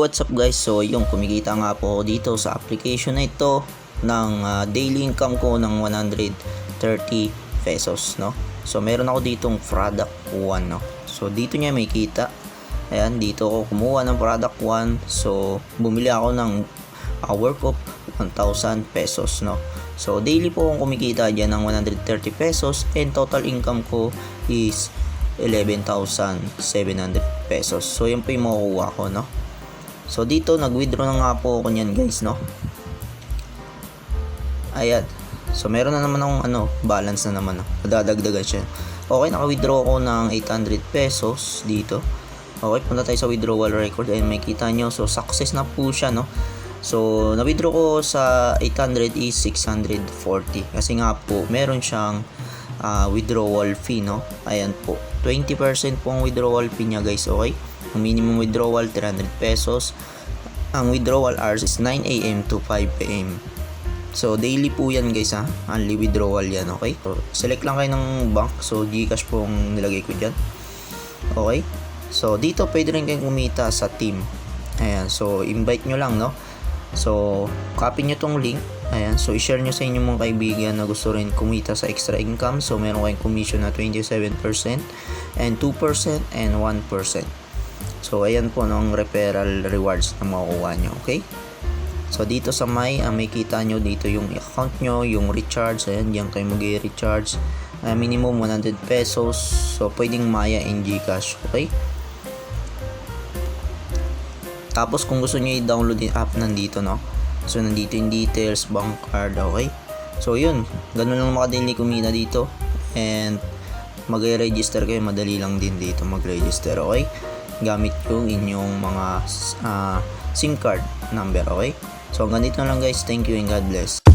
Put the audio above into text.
what's up guys? So yung kumikita nga po ako dito sa application na ito ng daily income ko ng 130 pesos, no? So meron ako ditong product 1, no? So dito niya may kita. Ayan, dito ako kumuha ng product 1. So bumili ako ng worth of 1,000 pesos, no? So daily po akong kumikita diyan ng 130 pesos and total income ko is 11,700 pesos. So yan po yung makukuha ko, no? So dito nag-withdraw na nga po ako niyan guys, no? Ayan. So meron na naman akong balance na naman, no? Dadagdagan siya. Okay, naka-withdraw ako ng 800 pesos dito. Okay, punta tayo sa withdrawal record and may kita nyo. So success na po siya, no? So na-withdraw ko sa 800 is 640 kasi nga po meron siyang withdrawal fee, no? Ayan po, 20% po ang withdrawal fee niya guys. Okay, ang minimum withdrawal 300 pesos. Ang withdrawal hours is 9 AM to 5 PM. So daily po yan guys, ha, only withdrawal yan. Okay, so select lang kayo ng bank. So Gcash po ang nilagay ko dyan. Okay, so dito pwede rin kayong kumita sa team. Ayan, so invite nyo lang, no? So copy nyo tong link. Ayan, so i-share nyo sa inyong mga kaibigan na gusto rin kumita sa extra income. So meron kayong commission na 27% and 2% and 1%. So ayan po ng referral rewards na makukuha nyo. Okay, so dito sa may kita nyo dito yung account nyo, yung recharge. Ayan, diyan kayo mag-recharge. Minimum 100 pesos. So pwedeng Maya and Gcash. Okay, tapos kung gusto nyo i-download yung app nandito, no? So nandito yung details, bank card. Okay, so yun, ganun lang makadaily kumita dito. And mag-register kayo, madali lang din dito mag-register. Okay, gamit yung inyong mga SIM card number. Okay, so hanggang dito lang guys. Thank you and God bless.